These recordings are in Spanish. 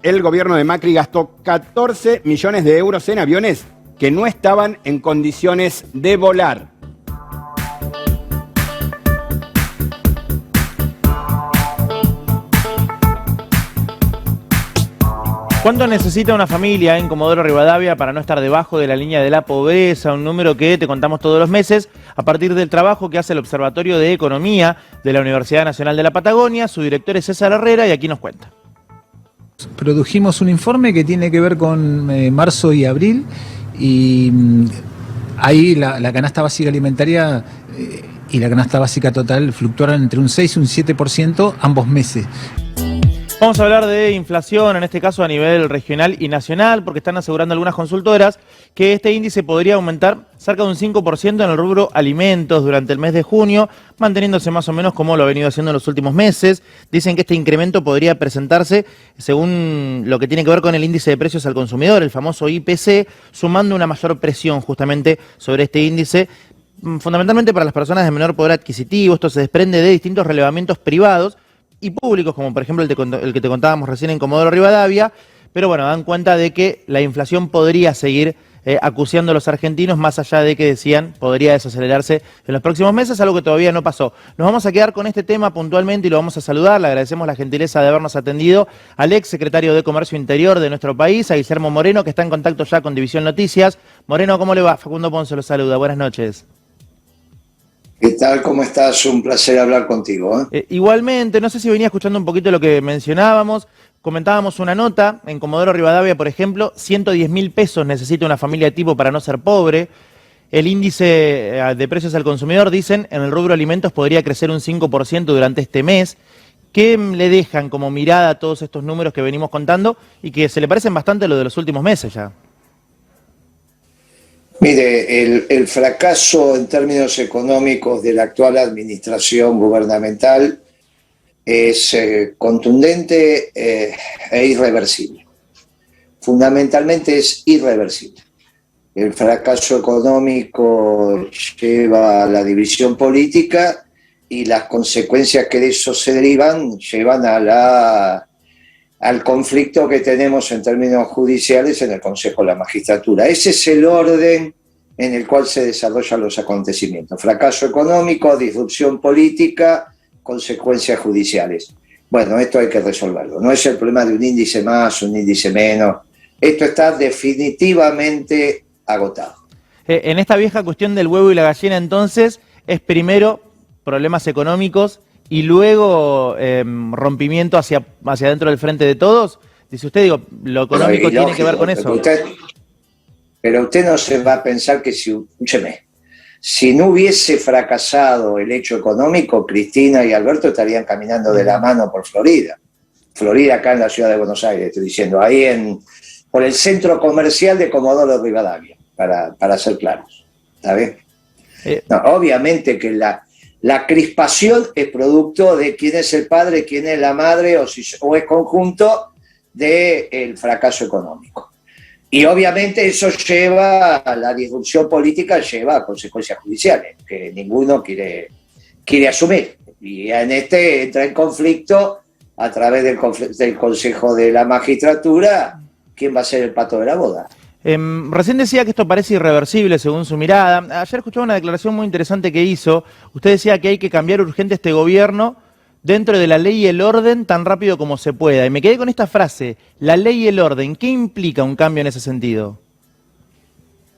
el gobierno de Macri gastó 14 millones de euros en aviones que no estaban en condiciones de volar. ¿Cuánto necesita una familia en Comodoro Rivadavia para no estar debajo de la línea de la pobreza? Un número que te contamos todos los meses a partir del trabajo que hace el Observatorio de Economía de la Universidad Nacional de la Patagonia. Su director es César Herrera y aquí nos cuenta. Produjimos un informe que tiene que ver con marzo y abril y ahí la canasta básica alimentaria y la canasta básica total fluctúan entre un 6 y un 7% ambos meses. Vamos a hablar de inflación, en este caso a nivel regional y nacional, porque están asegurando algunas consultoras que este índice podría aumentar cerca de un 5% en el rubro alimentos durante el mes de junio, manteniéndose más o menos como lo ha venido haciendo en los últimos meses. Dicen que este incremento podría presentarse según lo que tiene que ver con el índice de precios al consumidor, el famoso IPC, sumando una mayor presión justamente sobre este índice, fundamentalmente para las personas de menor poder adquisitivo. Esto se desprende de distintos relevamientos privados y públicos, como por ejemplo el que te contábamos recién en Comodoro Rivadavia, pero bueno, dan cuenta de que la inflación podría seguir acuciando a los argentinos, más allá de que decían podría desacelerarse en los próximos meses, algo que todavía no pasó. Nos vamos a quedar con este tema puntualmente y lo vamos a saludar. Le agradecemos la gentileza de habernos atendido al ex secretario de Comercio Interior de nuestro país, a Guillermo Moreno, que está en contacto ya con División Noticias. Moreno, ¿cómo le va? Facundo Ponce lo saluda. Buenas noches. ¿Qué tal? ¿Cómo estás? Un placer hablar contigo. Igualmente, no sé si venía escuchando un poquito lo que mencionábamos. Comentábamos una nota, en Comodoro Rivadavia, por ejemplo, 110.000 pesos necesita una familia tipo para no ser pobre. El índice de precios al consumidor, dicen, en el rubro alimentos podría crecer un 5% durante este mes. ¿Qué le dejan como mirada a todos estos números que venimos contando y que se le parecen bastante a lo de los últimos meses ya? Mire, el fracaso en términos económicos de la actual administración gubernamental es contundente e irreversible. Fundamentalmente es irreversible. El fracaso económico lleva a la división política y las consecuencias que de eso se derivan llevan al conflicto que tenemos en términos judiciales en el Consejo de la Magistratura. Ese es el orden en el cual se desarrollan los acontecimientos. Fracaso económico, disrupción política, consecuencias judiciales. Bueno, esto hay que resolverlo. No es el problema de un índice más, un índice menos. Esto está definitivamente agotado. En esta vieja cuestión del huevo y la gallina, entonces, es primero problemas económicos y luego rompimiento hacia adentro del frente de todos. Dice usted, digo, lo económico tiene que ver con eso. Pero usted no se va a pensar que si no hubiese fracasado el hecho económico, Cristina y Alberto estarían caminando de la mano por Florida. Florida acá en la ciudad de Buenos Aires, estoy diciendo, ahí por el centro comercial de Comodoro Rivadavia, para ser claros. ¿Está bien? No, obviamente que la crispación es producto de quién es el padre, quién es la madre, o es conjunto del fracaso económico. Y obviamente eso lleva a la disrupción política, lleva a consecuencias judiciales, que ninguno quiere asumir. Y en este entra en conflicto a través del Consejo de la Magistratura, quién va a ser el pato de la boda. Recién decía que esto parece irreversible según su mirada. Ayer escuchaba una declaración muy interesante que hizo. Usted decía que hay que cambiar urgente este gobierno dentro de la ley y el orden tan rápido como se pueda. Y me quedé con esta frase, la ley y el orden. ¿Qué implica un cambio en ese sentido?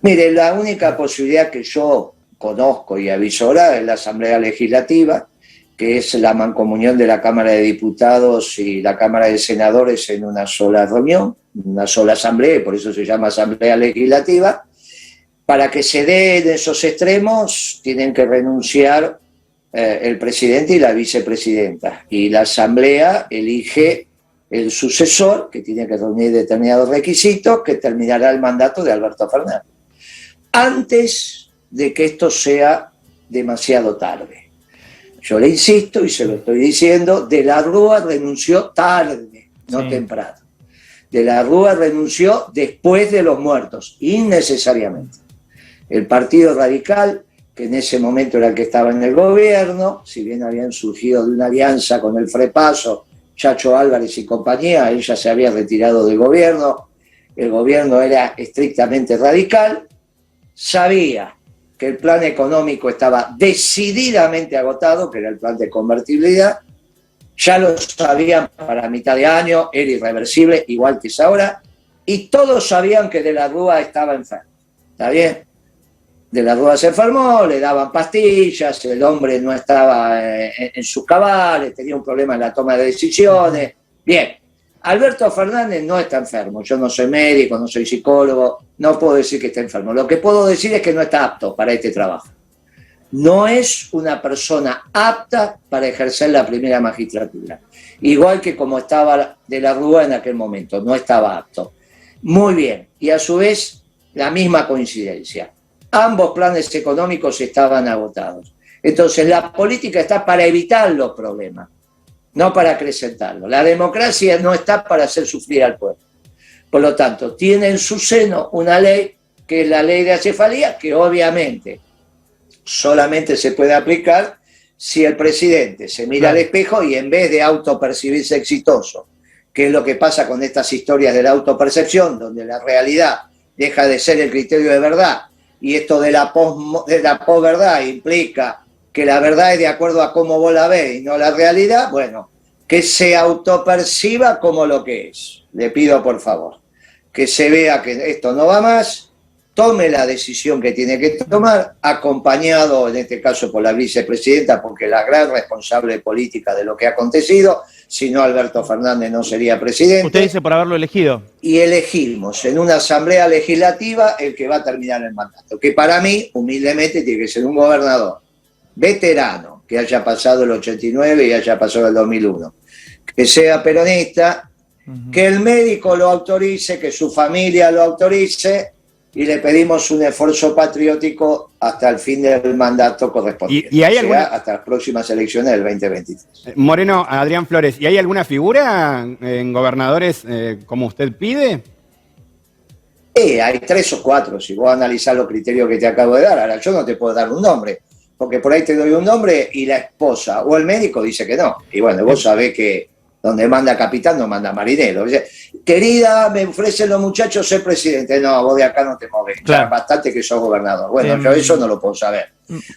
Mire, la única posibilidad que yo conozco y avisora es la Asamblea Legislativa, que es la mancomunión de la Cámara de Diputados y la Cámara de Senadores en una sola reunión, una sola asamblea, y por eso se llama Asamblea Legislativa. Para que se den esos extremos, tienen que renunciar el presidente y la vicepresidenta, y la Asamblea elige el sucesor, que tiene que reunir determinados requisitos, que terminará el mandato de Alberto Fernández, antes de que esto sea demasiado tarde. Yo le insisto, y se lo estoy diciendo, De la Rúa renunció tarde, no temprano. De la Rúa renunció después de los muertos, innecesariamente. El Partido Radical, que en ese momento era el que estaba en el gobierno, si bien habían surgido de una alianza con el Frepaso, Chacho Álvarez y compañía, ella se había retirado del gobierno, el gobierno era estrictamente radical, sabía que el plan económico estaba decididamente agotado, que era el plan de convertibilidad, ya lo sabían para mitad de año, era irreversible, igual que es ahora, y todos sabían que De la Rúa estaba enfermo. ¿Está bien? De la Rúa se enfermó, le daban pastillas, el hombre no estaba en sus cabales, tenía un problema en la toma de decisiones. Bien, Alberto Fernández no está enfermo, yo no soy médico, no soy psicólogo, no puedo decir que está enfermo. Lo que puedo decir es que no está apto para este trabajo. No es una persona apta para ejercer la primera magistratura. Igual que como estaba De la Rúa en aquel momento, no estaba apto. Muy bien, y a su vez la misma coincidencia. Ambos planes económicos estaban agotados. Entonces la política está para evitar los problemas, no para acrecentarlos. La democracia no está para hacer sufrir al pueblo. Por lo tanto, tiene en su seno una ley que es la ley de acefalía, que obviamente solamente se puede aplicar si el presidente se mira al espejo y en vez de autopercibirse exitoso, que es lo que pasa con estas historias de la autopercepción, donde la realidad deja de ser el criterio de verdad, y esto de la posverdad implica que la verdad es de acuerdo a cómo vos la ves y no la realidad, bueno, que se autoperciba como lo que es. Le pido por favor que se vea que esto no va más, tome la decisión que tiene que tomar, acompañado en este caso por la vicepresidenta, porque es la gran responsable política de lo que ha acontecido, si no Alberto Fernández no sería presidente. Usted dice por haberlo elegido. Y elegimos en una asamblea legislativa el que va a terminar el mandato, que para mí, humildemente, tiene que ser un gobernador veterano, que haya pasado el 89 y haya pasado el 2001, que sea peronista, que el médico lo autorice, que su familia lo autorice, y le pedimos un esfuerzo patriótico hasta el fin del mandato correspondiente, ¿Y hay alguna... hasta las próximas elecciones del 2023. Moreno, Adrián Flores, ¿y hay alguna figura en gobernadores como usted pide? Hay 3 o 4, si vos analizás los criterios que te acabo de dar. Ahora, yo no te puedo dar un nombre, porque por ahí te doy un nombre y la esposa o el médico dice que no. Y bueno, vos sabés que donde manda capitán no manda marinero. Dice, querida, me ofrecen los muchachos ser presidente. No, vos de acá no te moves. Claro. Ya, bastante que sos gobernador. Bueno, yo eso no lo puedo saber.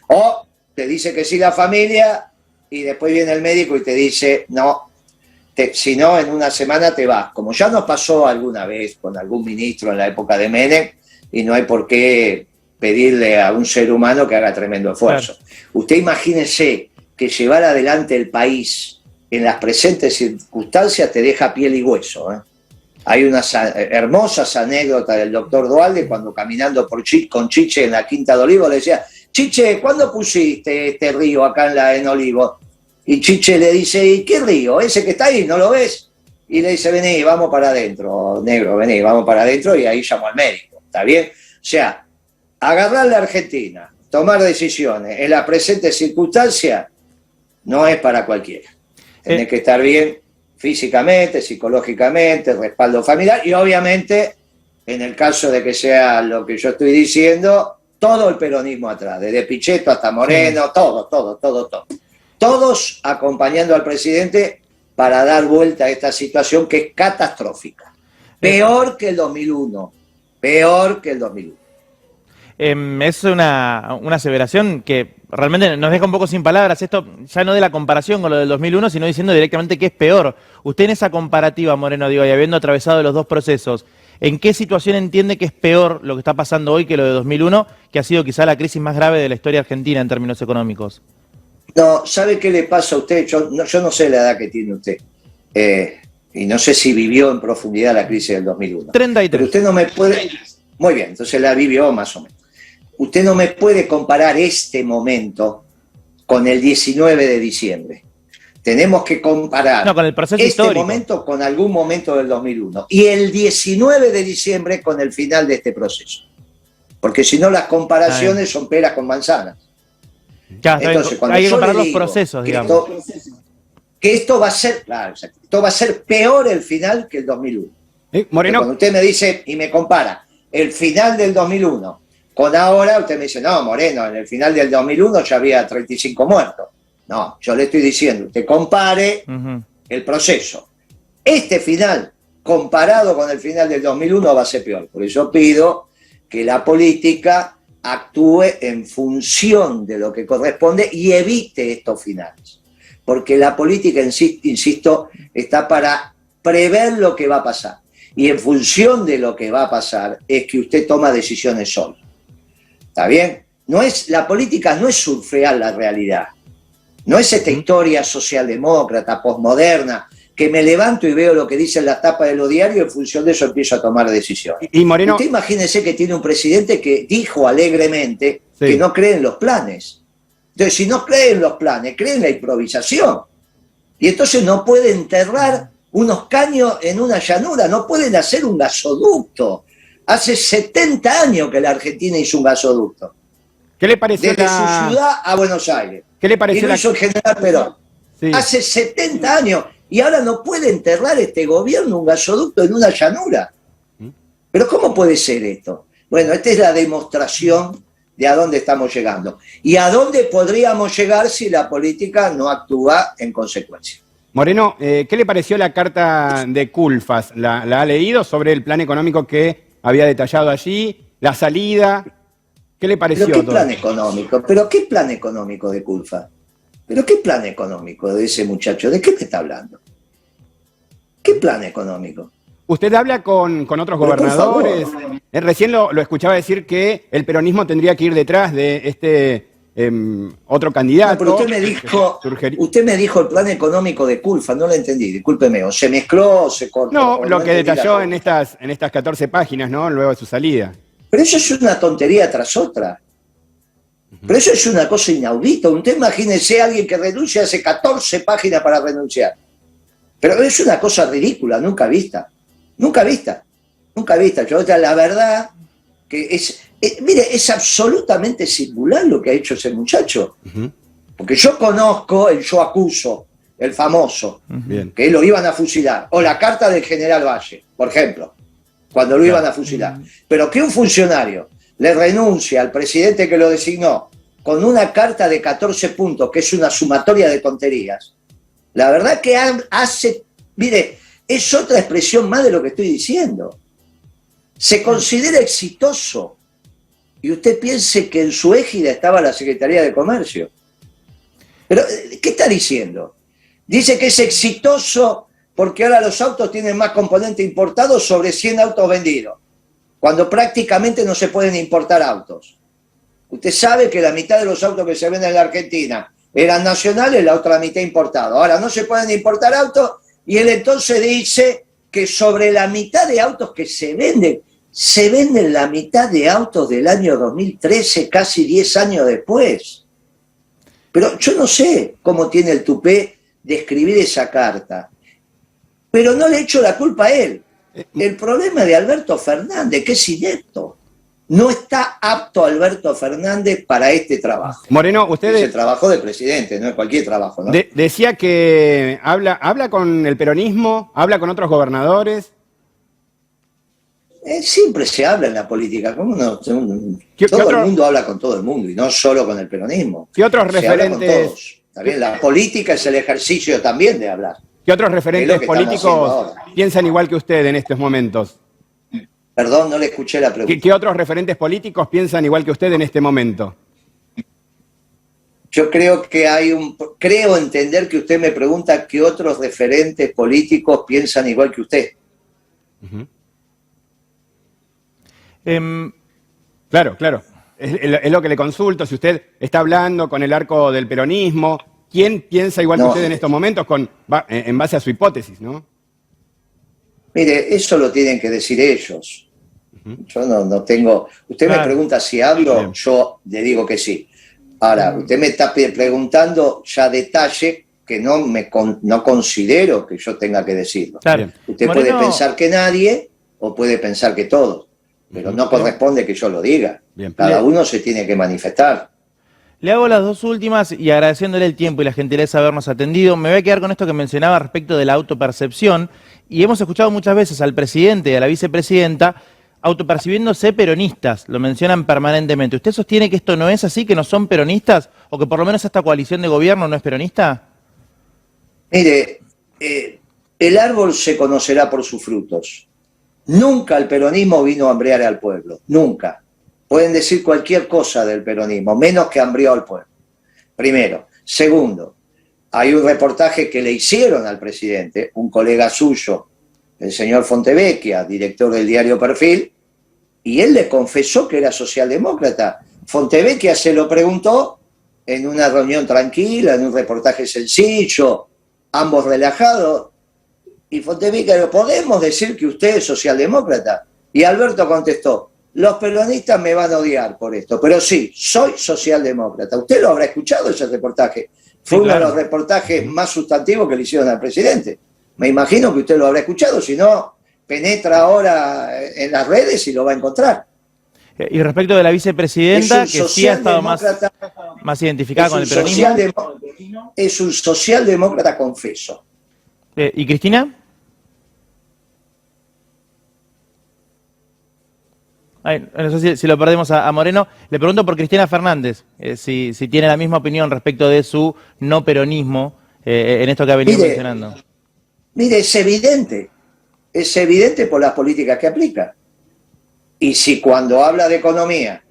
O te dice que sí la familia y después viene el médico y te dice, no, si no, en una semana te vas. Como ya nos pasó alguna vez con algún ministro en la época de Menem, y no hay por qué pedirle a un ser humano que haga tremendo esfuerzo. Claro. Usted imagínese que llevar adelante el país en las presentes circunstancias te deja piel y hueso. Hay unas hermosas anécdotas del doctor Dualde cuando caminando con Chiche en la Quinta de Olivos le decía, Chiche, ¿cuándo pusiste este río acá en Olivos? Y Chiche le dice, ¿y qué río? Ese que está ahí, ¿no lo ves? Y le dice, vení, vamos para adentro, negro, vení, vamos para adentro, y ahí llamó al médico, ¿está bien? O sea, agarrar la Argentina, tomar decisiones en la presente circunstancia, no es para cualquiera. Tenés que estar bien físicamente, psicológicamente, respaldo familiar y obviamente, en el caso de que sea lo que yo estoy diciendo, todo el peronismo atrás, desde Pichetto hasta Moreno, todo. Todos acompañando al presidente para dar vuelta a esta situación que es catastrófica. Peor que el 2001. Es una aseveración que realmente nos deja un poco sin palabras. Esto ya no de la comparación con lo del 2001, sino diciendo directamente que es peor. Usted en esa comparativa, Moreno, digo, y habiendo atravesado los dos procesos, ¿en qué situación entiende que es peor lo que está pasando hoy que lo de 2001, que ha sido quizá la crisis más grave de la historia argentina en términos económicos? No, ¿sabe qué le pasa a usted? Yo no sé la edad que tiene usted. Y no sé si vivió en profundidad la crisis del 2001. 33. Pero usted no me puede... Muy bien, entonces la vivió más o menos. Usted no me puede comparar este momento con el 19 de diciembre. Tenemos que comparar con el proceso este histórico. Momento con algún momento del 2001 y el 19 de diciembre con el final de este proceso. Porque si no, las comparaciones son peras con manzanas. Claro, entonces, cuando hay que yo comparar le los digo procesos, digamos. Que esto va a ser, claro, esto va a ser peor el final que el 2001. Moreno. Cuando usted me dice y me compara el final del 2001 con ahora, usted me dice, no, Moreno, en el final del 2001 ya había 35 muertos. No, yo le estoy diciendo, usted compare el proceso. Este final, comparado con el final del 2001, va a ser peor. Por eso pido que la política actúe en función de lo que corresponde y evite estos finales. Porque la política, insisto, está para prever lo que va a pasar. Y en función de lo que va a pasar es que usted toma decisiones solo. ¿Está bien? La política no es surfear la realidad. No es esta historia socialdemócrata, posmoderna, que me levanto y veo lo que dicen las tapas de los diarios y en función de eso empiezo a tomar decisiones. Y Moreno... Usted imagínese que tiene un presidente que dijo alegremente que no cree en los planes. Entonces, si no cree en los planes, cree en la improvisación. Y entonces no puede enterrar unos caños en una llanura, no pueden hacer un gasoducto. Hace 70 años que la Argentina hizo un gasoducto. ¿Qué le pareció Desde su ciudad a Buenos Aires. ¿Qué le pareció y lo hizo el general Perón. Sí. Hace 70 años. Y ahora no puede enterrar este gobierno un gasoducto en una llanura. ¿Pero cómo puede ser esto? Bueno, esta es la demostración de a dónde estamos llegando. Y a dónde podríamos llegar si la política no actúa en consecuencia. Moreno, ¿qué le pareció la carta de Culfas? ¿La ha leído sobre el plan económico que había detallado allí? ¿La salida? ¿Qué le pareció? ¿Pero qué plan económico? ¿Pero qué plan económico de Culfas? ¿Pero qué plan económico de ese muchacho? ¿De qué me está hablando? ¿Qué plan económico? ¿Usted habla con otros gobernadores? Recién lo escuchaba decir que el peronismo tendría que ir detrás de este otro candidato. No, pero usted me dijo el plan económico de Culfas, no lo entendí, discúlpeme, o se mezcló, o se cortó. No, lo que detalló en estas 14 páginas, ¿no? Luego de su salida. Pero eso es una tontería tras otra. Pero eso es una cosa inaudita. Usted imagínese a alguien que renuncia, hace 14 páginas para renunciar. Pero es una cosa ridícula, nunca vista. Nunca vista. Nunca vista. La verdad que mire, es absolutamente singular lo que ha hecho ese muchacho. Porque yo conozco el yo acuso, el famoso, que lo iban a fusilar. O la carta del general Valle, por ejemplo, cuando lo iban a fusilar. Pero que un funcionario le renuncia al presidente que lo designó con una carta de 14 puntos, que es una sumatoria de tonterías, la verdad que mire, es otra expresión más de lo que estoy diciendo. Se considera exitoso y usted piense que en su égida estaba la Secretaría de Comercio. Pero, ¿qué está diciendo? Dice que es exitoso porque ahora los autos tienen más componente importado sobre 100 autos vendidos, cuando prácticamente no se pueden importar autos. Usted sabe que la mitad de los autos que se venden en la Argentina eran nacionales, la otra mitad importados. Ahora no se pueden importar autos y él entonces dice que sobre la mitad de autos que se venden la mitad de autos del año 2013, casi 10 años después. Pero yo no sé cómo tiene el tupé de escribir esa carta. Pero no le echo la culpa a él. El problema es de Alberto Fernández, que es inepto. No está apto Alberto Fernández para este trabajo. Moreno, usted... Es el trabajo de presidente, no es cualquier trabajo, ¿no? Decía que habla con el peronismo, habla con otros gobernadores. Siempre se habla en la política. ¿Cómo no? Todo el mundo habla con todo el mundo y no solo con el peronismo. ¿Qué otros Se habla con referentes? todos. También la política es el ejercicio también de hablar. ¿Qué otros referentes políticos piensan igual que usted en estos momentos? Perdón, no le escuché la pregunta. ¿Qué otros referentes políticos piensan igual que usted en este momento? Yo creo que creo entender que usted me pregunta qué otros referentes políticos piensan igual que usted. Claro. Es lo que le consulto. Si usted está hablando con el arco del peronismo, ¿quién piensa igual que usted en estos momentos en base a su hipótesis, no? Mire, eso lo tienen que decir ellos. Yo no tengo... Usted me pregunta si hablo, yo le digo que sí. Ahora, usted me está preguntando ya detalle que no considero que yo tenga que decirlo. Claro. Usted puede pensar que nadie o puede pensar que todos, pero no corresponde que yo lo diga. Cada uno se tiene que manifestar. Le hago las dos últimas y agradeciéndole el tiempo y la gentileza de habernos atendido. Me voy a quedar con esto que mencionaba respecto de la autopercepción. Y hemos escuchado muchas veces al presidente y a la vicepresidenta autopercibiéndose peronistas, lo mencionan permanentemente. ¿Usted sostiene que esto no es así, que no son peronistas, o que por lo menos esta coalición de gobierno no es peronista? Mire, el árbol se conocerá por sus frutos. Nunca el peronismo vino a hambrear al pueblo, nunca. Pueden decir cualquier cosa del peronismo, menos que hambrió al pueblo. Primero. Segundo, hay un reportaje que le hicieron al presidente, un colega suyo, el señor Fontevecchia, director del diario Perfil, y él le confesó que era socialdemócrata. Fontevecchia se lo preguntó en una reunión tranquila, en un reportaje sencillo, ambos relajados, y Fontevecchia dijo, ¿podemos decir que usted es socialdemócrata? Y Alberto contestó, los peronistas me van a odiar por esto, pero sí, soy socialdemócrata. Usted lo habrá escuchado ese reportaje. Fue Sí, claro. uno de los reportajes más sustantivos que le hicieron al presidente. Me imagino que usted lo habrá escuchado, si no, penetra ahora en las redes y lo va a encontrar. Y respecto de la vicepresidenta, que sí ha estado socialdemócrata, más identificada con el peronismo. Es un socialdemócrata confeso. ¿Y Cristina? Ay, no sé si lo perdemos a Moreno. Le pregunto por Cristina Fernández, si tiene la misma opinión respecto de su no peronismo en esto que ha venido mencionando. Mire, es evidente por las políticas que aplica. Y si cuando habla de economía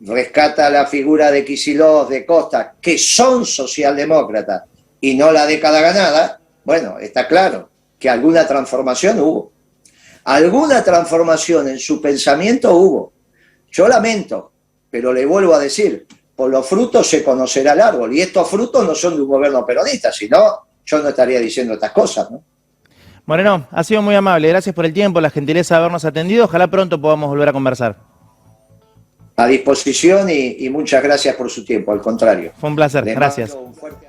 rescata la figura de Kicillof, de Costa, que son socialdemócratas y no la década ganada, bueno, está claro que alguna transformación hubo. Alguna transformación en su pensamiento hubo. Yo lamento, pero le vuelvo a decir, por los frutos se conocerá el árbol, y estos frutos no son de un gobierno peronista, sino yo no estaría diciendo estas cosas, ¿no? Moreno, ha sido muy amable, gracias por el tiempo, la gentileza de habernos atendido, ojalá pronto podamos volver a conversar. A disposición y muchas gracias por su tiempo, al contrario. Fue un placer, Le gracias. mando un fuerte